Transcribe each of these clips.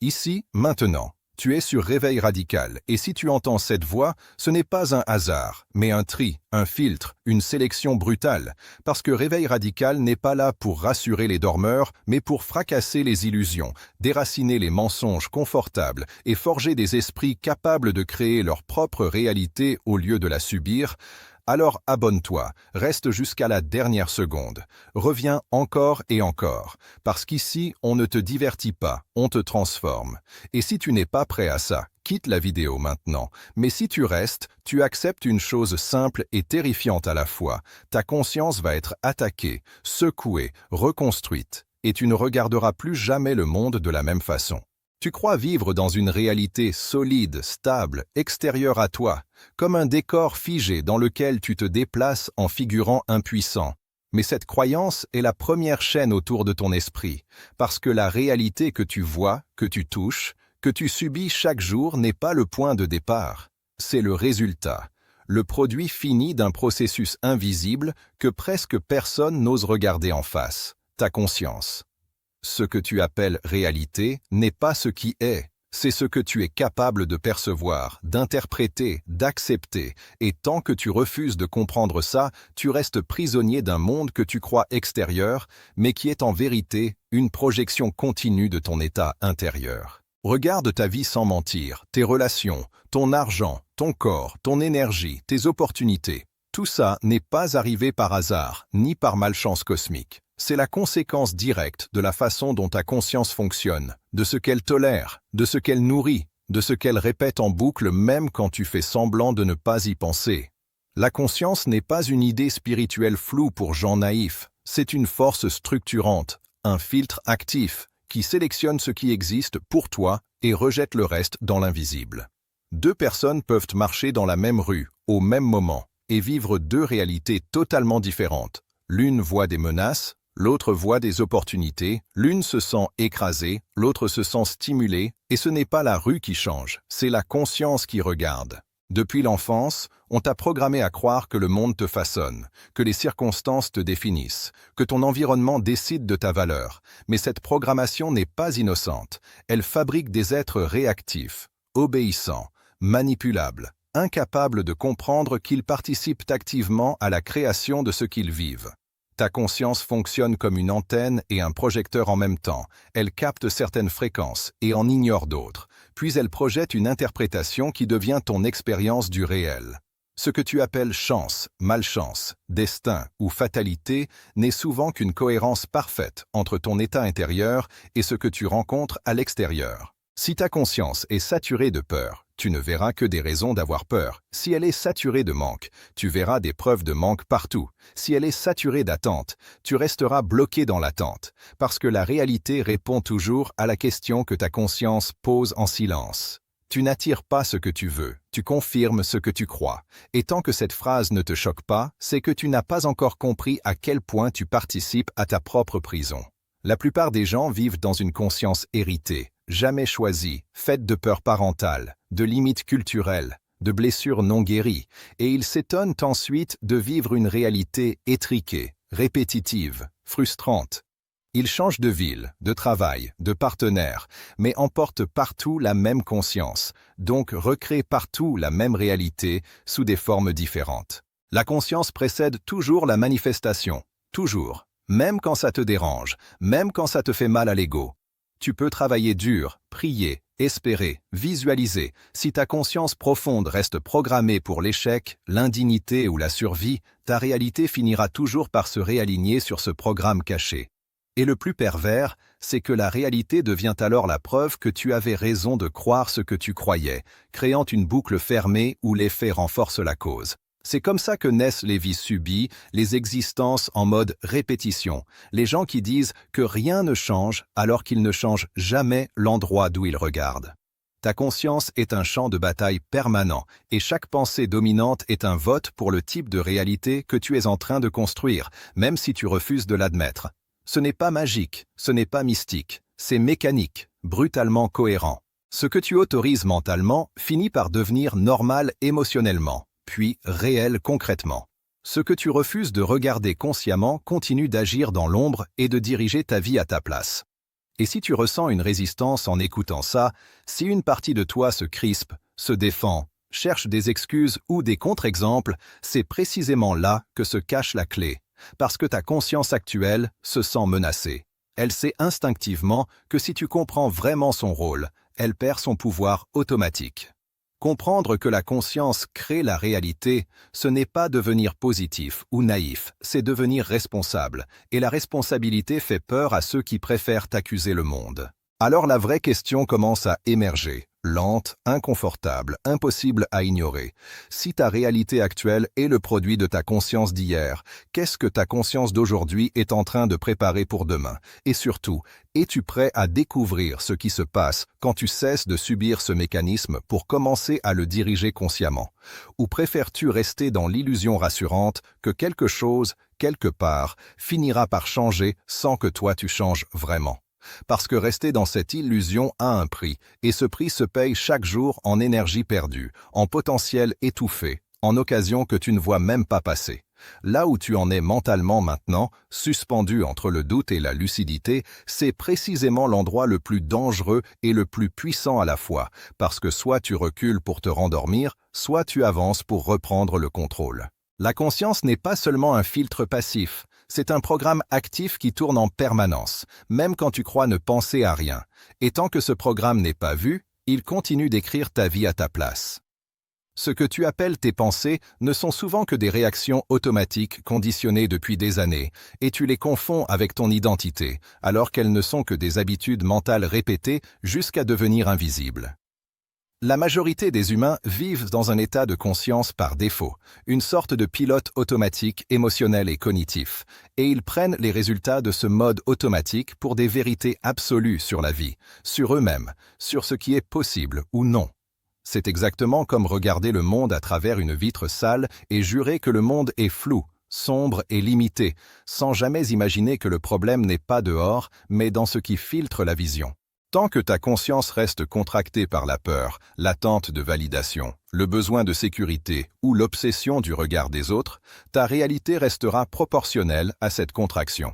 Ici, maintenant. Tu es sur Réveil Radical, et si tu entends cette voix, ce n'est pas un hasard, mais un tri, un filtre, une sélection brutale, parce que Réveil Radical n'est pas là pour rassurer les dormeurs, mais pour fracasser les illusions, déraciner les mensonges confortables et forger des esprits capables de créer leur propre réalité au lieu de la subir. Alors abonne-toi, reste jusqu'à la dernière seconde. Reviens encore et encore, parce qu'ici, on ne te divertit pas, on te transforme. Et si tu n'es pas prêt à ça, quitte la vidéo maintenant. Mais si tu restes, tu acceptes une chose simple et terrifiante à la fois. Ta conscience va être attaquée, secouée, reconstruite, et tu ne regarderas plus jamais le monde de la même façon. Tu crois vivre dans une réalité solide, stable, extérieure à toi, comme un décor figé dans lequel tu te déplaces en figurant impuissant. Mais cette croyance est la première chaîne autour de ton esprit, parce que la réalité que tu vois, que tu touches, que tu subis chaque jour n'est pas le point de départ. C'est le résultat, le produit fini d'un processus invisible que presque personne n'ose regarder en face, ta conscience. Ce que tu appelles réalité n'est pas ce qui est, c'est ce que tu es capable de percevoir, d'interpréter, d'accepter, et tant que tu refuses de comprendre ça, tu restes prisonnier d'un monde que tu crois extérieur, mais qui est en vérité une projection continue de ton état intérieur. Regarde ta vie sans mentir, tes relations, ton argent, ton corps, ton énergie, tes opportunités. Tout ça n'est pas arrivé par hasard, ni par malchance cosmique. C'est la conséquence directe de la façon dont ta conscience fonctionne, de ce qu'elle tolère, de ce qu'elle nourrit, de ce qu'elle répète en boucle même quand tu fais semblant de ne pas y penser. La conscience n'est pas une idée spirituelle floue pour gens naïfs, c'est une force structurante, un filtre actif, qui sélectionne ce qui existe pour toi et rejette le reste dans l'invisible. Deux personnes peuvent marcher dans la même rue, au même moment, et vivre deux réalités totalement différentes. L'une voit des menaces, l'autre voit des opportunités, l'une se sent écrasée, l'autre se sent stimulée, et ce n'est pas la rue qui change, c'est la conscience qui regarde. Depuis l'enfance, on t'a programmé à croire que le monde te façonne, que les circonstances te définissent, que ton environnement décide de ta valeur. Mais cette programmation n'est pas innocente, elle fabrique des êtres réactifs, obéissants, manipulables, incapables de comprendre qu'ils participent activement à la création de ce qu'ils vivent. Ta conscience fonctionne comme une antenne et un projecteur en même temps. Elle capte certaines fréquences et en ignore d'autres. Puis elle projette une interprétation qui devient ton expérience du réel. Ce que tu appelles chance, malchance, destin ou fatalité n'est souvent qu'une cohérence parfaite entre ton état intérieur et ce que tu rencontres à l'extérieur. Si ta conscience est saturée de peur, tu ne verras que des raisons d'avoir peur. Si elle est saturée de manque, tu verras des preuves de manque partout. Si elle est saturée d'attente, tu resteras bloqué dans l'attente, parce que la réalité répond toujours à la question que ta conscience pose en silence. Tu n'attires pas ce que tu veux, tu confirmes ce que tu crois. Et tant que cette phrase ne te choque pas, c'est que tu n'as pas encore compris à quel point tu participes à ta propre prison. La plupart des gens vivent dans une conscience héritée, jamais choisie, faite de peurs parentales, de limites culturelles, de blessures non guéries, et ils s'étonnent ensuite de vivre une réalité étriquée, répétitive, frustrante. Ils changent de ville, de travail, de partenaire, mais emportent partout la même conscience, donc recréent partout la même réalité sous des formes différentes. La conscience précède toujours la manifestation, toujours, même quand ça te dérange, même quand ça te fait mal à l'ego. Tu peux travailler dur, prier, espérer, visualiser. Si ta conscience profonde reste programmée pour l'échec, l'indignité ou la survie, ta réalité finira toujours par se réaligner sur ce programme caché. Et le plus pervers, c'est que la réalité devient alors la preuve que tu avais raison de croire ce que tu croyais, créant une boucle fermée où l'effet renforce la cause. C'est comme ça que naissent les vies subies, les existences en mode répétition, les gens qui disent que rien ne change alors qu'ils ne changent jamais l'endroit d'où ils regardent. Ta conscience est un champ de bataille permanent et chaque pensée dominante est un vote pour le type de réalité que tu es en train de construire, même si tu refuses de l'admettre. Ce n'est pas magique, ce n'est pas mystique, c'est mécanique, brutalement cohérent. Ce que tu autorises mentalement finit par devenir normal émotionnellement, puis réel concrètement. Ce que tu refuses de regarder consciemment continue d'agir dans l'ombre et de diriger ta vie à ta place. Et si tu ressens une résistance en écoutant ça, si une partie de toi se crispe, se défend, cherche des excuses ou des contre-exemples, c'est précisément là que se cache la clé, parce que ta conscience actuelle se sent menacée. Elle sait instinctivement que si tu comprends vraiment son rôle, elle perd son pouvoir automatique. Comprendre que la conscience crée la réalité, ce n'est pas devenir positif ou naïf, c'est devenir responsable, et la responsabilité fait peur à ceux qui préfèrent accuser le monde. Alors la vraie question commence à émerger, lente, inconfortable, impossible à ignorer. Si ta réalité actuelle est le produit de ta conscience d'hier, qu'est-ce que ta conscience d'aujourd'hui est en train de préparer pour demain? Et surtout, es-tu prêt à découvrir ce qui se passe quand tu cesses de subir ce mécanisme pour commencer à le diriger consciemment? Ou préfères-tu rester dans l'illusion rassurante que quelque chose, quelque part, finira par changer sans que toi tu changes vraiment? Parce que rester dans cette illusion a un prix, et ce prix se paye chaque jour en énergie perdue, en potentiel étouffé, en occasion que tu ne vois même pas passer. Là où tu en es mentalement maintenant, suspendu entre le doute et la lucidité, c'est précisément l'endroit le plus dangereux et le plus puissant à la fois, parce que soit tu recules pour te rendormir, soit tu avances pour reprendre le contrôle. La conscience n'est pas seulement un filtre passif, c'est un programme actif qui tourne en permanence, même quand tu crois ne penser à rien. Et tant que ce programme n'est pas vu, il continue d'écrire ta vie à ta place. Ce que tu appelles tes pensées ne sont souvent que des réactions automatiques conditionnées depuis des années, et tu les confonds avec ton identité, alors qu'elles ne sont que des habitudes mentales répétées jusqu'à devenir invisibles. La majorité des humains vivent dans un état de conscience par défaut, une sorte de pilote automatique émotionnel et cognitif, et ils prennent les résultats de ce mode automatique pour des vérités absolues sur la vie, sur eux-mêmes, sur ce qui est possible ou non. C'est exactement comme regarder le monde à travers une vitre sale et jurer que le monde est flou, sombre et limité, sans jamais imaginer que le problème n'est pas dehors, mais dans ce qui filtre la vision. Tant que ta conscience reste contractée par la peur, l'attente de validation, le besoin de sécurité ou l'obsession du regard des autres, ta réalité restera proportionnelle à cette contraction.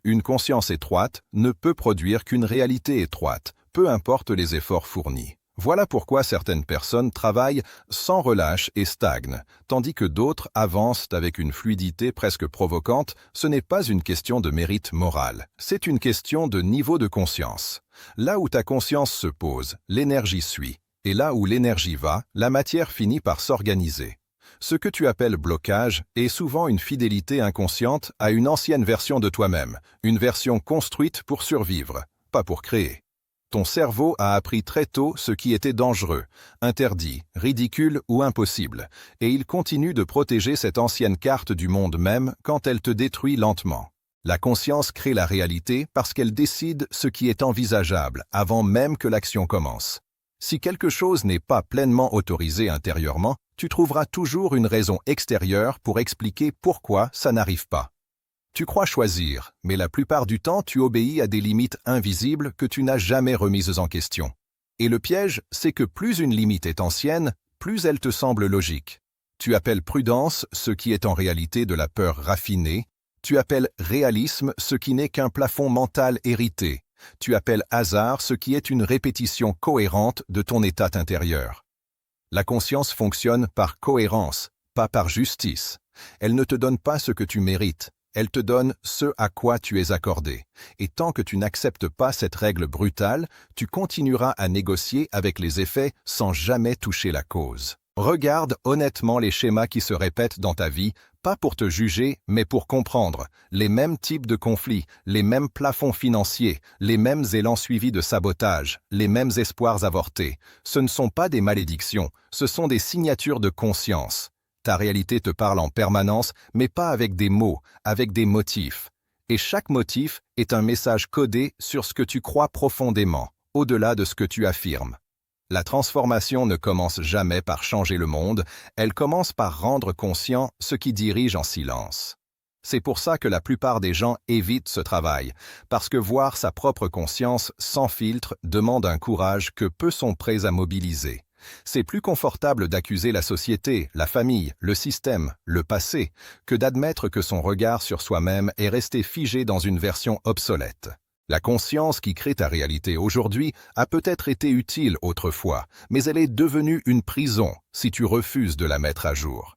Une conscience étroite ne peut produire qu'une réalité étroite, peu importe les efforts fournis. Voilà pourquoi certaines personnes travaillent sans relâche et stagnent, tandis que d'autres avancent avec une fluidité presque provocante. Ce n'est pas une question de mérite moral, c'est une question de niveau de conscience. Là où ta conscience se pose, l'énergie suit, et là où l'énergie va, la matière finit par s'organiser. Ce que tu appelles blocage est souvent une fidélité inconsciente à une ancienne version de toi-même, une version construite pour survivre, pas pour créer. Ton cerveau a appris très tôt ce qui était dangereux, interdit, ridicule ou impossible, et il continue de protéger cette ancienne carte du monde même quand elle te détruit lentement. La conscience crée la réalité parce qu'elle décide ce qui est envisageable avant même que l'action commence. Si quelque chose n'est pas pleinement autorisé intérieurement, tu trouveras toujours une raison extérieure pour expliquer pourquoi ça n'arrive pas. Tu crois choisir, mais la plupart du temps tu obéis à des limites invisibles que tu n'as jamais remises en question. Et le piège, c'est que plus une limite est ancienne, plus elle te semble logique. Tu appelles prudence ce qui est en réalité de la peur raffinée, tu appelles réalisme ce qui n'est qu'un plafond mental hérité, tu appelles hasard ce qui est une répétition cohérente de ton état intérieur. La conscience fonctionne par cohérence, pas par justice. Elle ne te donne pas ce que tu mérites. Elle te donne ce à quoi tu es accordé. Et tant que tu n'acceptes pas cette règle brutale, tu continueras à négocier avec les effets sans jamais toucher la cause. Regarde honnêtement les schémas qui se répètent dans ta vie, pas pour te juger, mais pour comprendre. Les mêmes types de conflits, les mêmes plafonds financiers, les mêmes élans suivis de sabotage, les mêmes espoirs avortés. Ce ne sont pas des malédictions, ce sont des signatures de conscience. Ta réalité te parle en permanence, mais pas avec des mots, avec des motifs. Et chaque motif est un message codé sur ce que tu crois profondément, au-delà de ce que tu affirmes. La transformation ne commence jamais par changer le monde, elle commence par rendre conscient ce qui dirige en silence. C'est pour ça que la plupart des gens évitent ce travail, parce que voir sa propre conscience sans filtre demande un courage que peu sont prêts à mobiliser. C'est plus confortable d'accuser la société, la famille, le système, le passé, que d'admettre que son regard sur soi-même est resté figé dans une version obsolète. La conscience qui crée ta réalité aujourd'hui a peut-être été utile autrefois, mais elle est devenue une prison si tu refuses de la mettre à jour.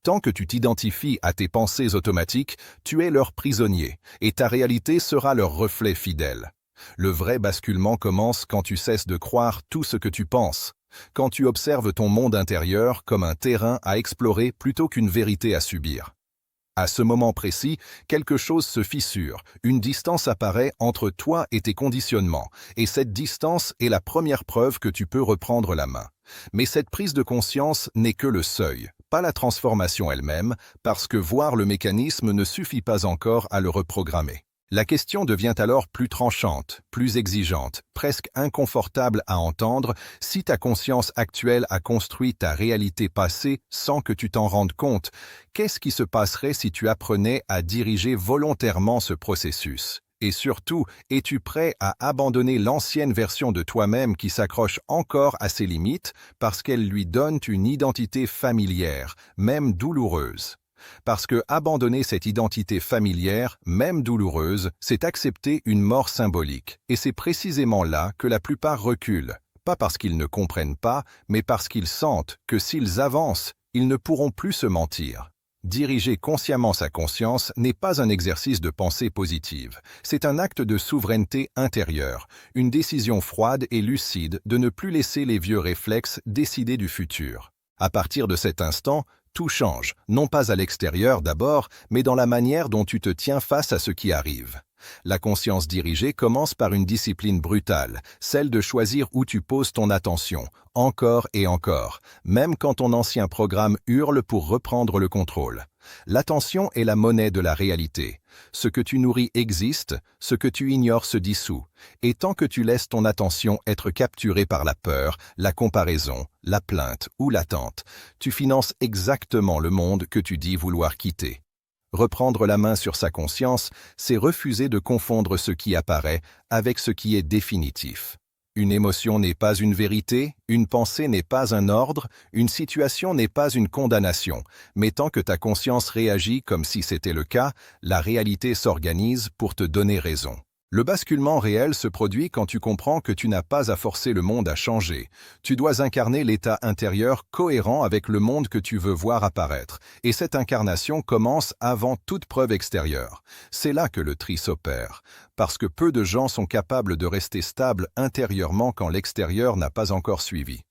Tant que tu t'identifies à tes pensées automatiques, tu es leur prisonnier, et ta réalité sera leur reflet fidèle. Le vrai basculement commence quand tu cesses de croire tout ce que tu penses, quand tu observes ton monde intérieur comme un terrain à explorer plutôt qu'une vérité à subir. À ce moment précis, quelque chose se fissure, une distance apparaît entre toi et tes conditionnements, et cette distance est la première preuve que tu peux reprendre la main. Mais cette prise de conscience n'est que le seuil, pas la transformation elle-même, parce que voir le mécanisme ne suffit pas encore à le reprogrammer. La question devient alors plus tranchante, plus exigeante, presque inconfortable à entendre si ta conscience actuelle a construit ta réalité passée sans que tu t'en rendes compte. Qu'est-ce qui se passerait si tu apprenais à diriger volontairement ce processus? Et surtout, es-tu prêt à abandonner l'ancienne version de toi-même qui s'accroche encore à ses limites parce qu'elle lui donne une identité familière, même douloureuse? Parce que abandonner cette identité familière, même douloureuse, c'est accepter une mort symbolique. Et c'est précisément là que la plupart reculent. Pas parce qu'ils ne comprennent pas, mais parce qu'ils sentent que s'ils avancent, ils ne pourront plus se mentir. Diriger consciemment sa conscience n'est pas un exercice de pensée positive. C'est un acte de souveraineté intérieure, une décision froide et lucide de ne plus laisser les vieux réflexes décider du futur. À partir de cet instant, tout change, non pas à l'extérieur d'abord, mais dans la manière dont tu te tiens face à ce qui arrive. La conscience dirigée commence par une discipline brutale, celle de choisir où tu poses ton attention, encore et encore, même quand ton ancien programme hurle pour reprendre le contrôle. L'attention est la monnaie de la réalité. Ce que tu nourris existe, ce que tu ignores se dissout. Et tant que tu laisses ton attention être capturée par la peur, la comparaison, la plainte ou l'attente, tu finances exactement le monde que tu dis vouloir quitter. Reprendre la main sur sa conscience, c'est refuser de confondre ce qui apparaît avec ce qui est définitif. Une émotion n'est pas une vérité, une pensée n'est pas un ordre, une situation n'est pas une condamnation, mais tant que ta conscience réagit comme si c'était le cas, la réalité s'organise pour te donner raison. Le basculement réel se produit quand tu comprends que tu n'as pas à forcer le monde à changer. Tu dois incarner l'état intérieur cohérent avec le monde que tu veux voir apparaître. Et cette incarnation commence avant toute preuve extérieure. C'est là que le tri s'opère. Parce que peu de gens sont capables de rester stables intérieurement quand l'extérieur n'a pas encore suivi.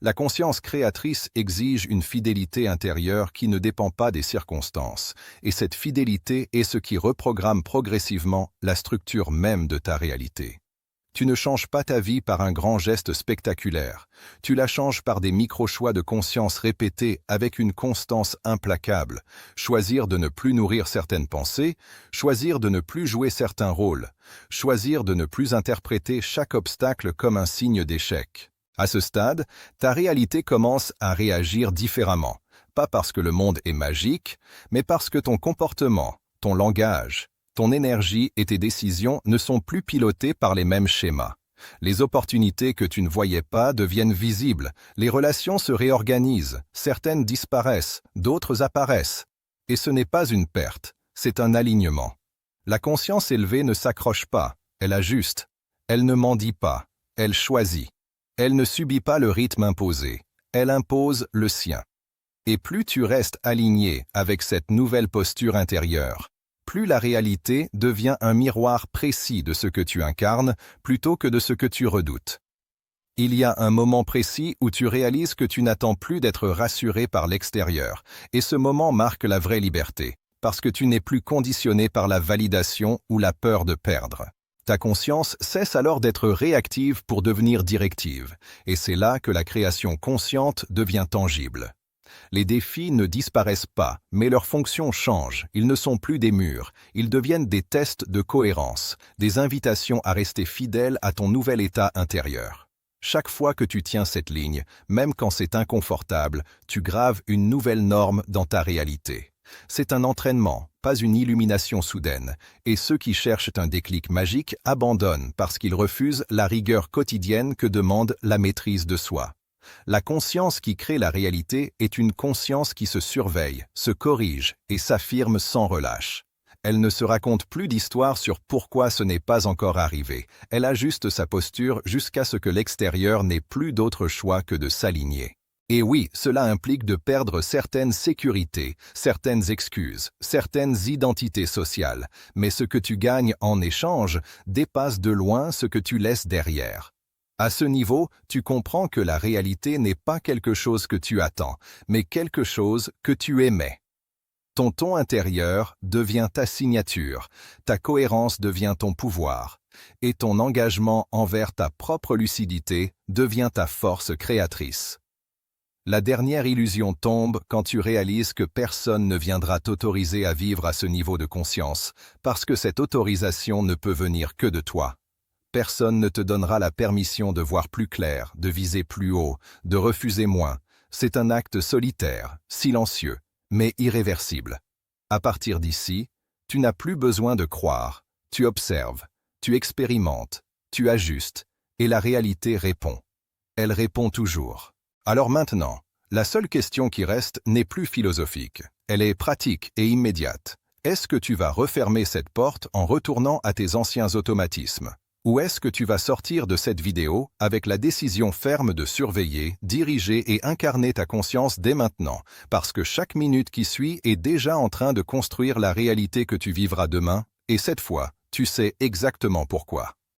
La conscience créatrice exige une fidélité intérieure qui ne dépend pas des circonstances, et cette fidélité est ce qui reprogramme progressivement la structure même de ta réalité. Tu ne changes pas ta vie par un grand geste spectaculaire, tu la changes par des micro-choix de conscience répétés avec une constance implacable, choisir de ne plus nourrir certaines pensées, choisir de ne plus jouer certains rôles, choisir de ne plus interpréter chaque obstacle comme un signe d'échec. À ce stade, ta réalité commence à réagir différemment, pas parce que le monde est magique, mais parce que ton comportement, ton langage, ton énergie et tes décisions ne sont plus pilotés par les mêmes schémas. Les opportunités que tu ne voyais pas deviennent visibles, les relations se réorganisent, certaines disparaissent, d'autres apparaissent. Et ce n'est pas une perte, c'est un alignement. La conscience élevée ne s'accroche pas, elle ajuste, elle ne mendie pas, elle choisit. Elle ne subit pas le rythme imposé, elle impose le sien. Et plus tu restes aligné avec cette nouvelle posture intérieure, plus la réalité devient un miroir précis de ce que tu incarnes plutôt que de ce que tu redoutes. Il y a un moment précis où tu réalises que tu n'attends plus d'être rassuré par l'extérieur, et ce moment marque la vraie liberté, parce que tu n'es plus conditionné par la validation ou la peur de perdre. Ta conscience cesse alors d'être réactive pour devenir directive, et c'est là que la création consciente devient tangible. Les défis ne disparaissent pas, mais leur fonction change. Ils ne sont plus des murs, ils deviennent des tests de cohérence, des invitations à rester fidèle à ton nouvel état intérieur. Chaque fois que tu tiens cette ligne, même quand c'est inconfortable, tu graves une nouvelle norme dans ta réalité. C'est un entraînement, pas une illumination soudaine, et ceux qui cherchent un déclic magique abandonnent parce qu'ils refusent la rigueur quotidienne que demande la maîtrise de soi. La conscience qui crée la réalité est une conscience qui se surveille, se corrige et s'affirme sans relâche. Elle ne se raconte plus d'histoire sur pourquoi ce n'est pas encore arrivé. Elle ajuste sa posture jusqu'à ce que l'extérieur n'ait plus d'autre choix que de s'aligner. Et oui, cela implique de perdre certaines sécurités, certaines excuses, certaines identités sociales, mais ce que tu gagnes en échange dépasse de loin ce que tu laisses derrière. À ce niveau, tu comprends que la réalité n'est pas quelque chose que tu attends, mais quelque chose que tu émets. Ton ton intérieur devient ta signature, ta cohérence devient ton pouvoir, et ton engagement envers ta propre lucidité devient ta force créatrice. La dernière illusion tombe quand tu réalises que personne ne viendra t'autoriser à vivre à ce niveau de conscience, parce que cette autorisation ne peut venir que de toi. Personne ne te donnera la permission de voir plus clair, de viser plus haut, de refuser moins. C'est un acte solitaire, silencieux, mais irréversible. À partir d'ici, tu n'as plus besoin de croire. Tu observes, tu expérimentes, tu ajustes, et la réalité répond. Elle répond toujours. Alors maintenant, la seule question qui reste n'est plus philosophique. Elle est pratique et immédiate. Est-ce que tu vas refermer cette porte en retournant à tes anciens automatismes? Ou est-ce que tu vas sortir de cette vidéo avec la décision ferme de surveiller, diriger et incarner ta conscience dès maintenant, parce que chaque minute qui suit est déjà en train de construire la réalité que tu vivras demain, et cette fois, tu sais exactement pourquoi.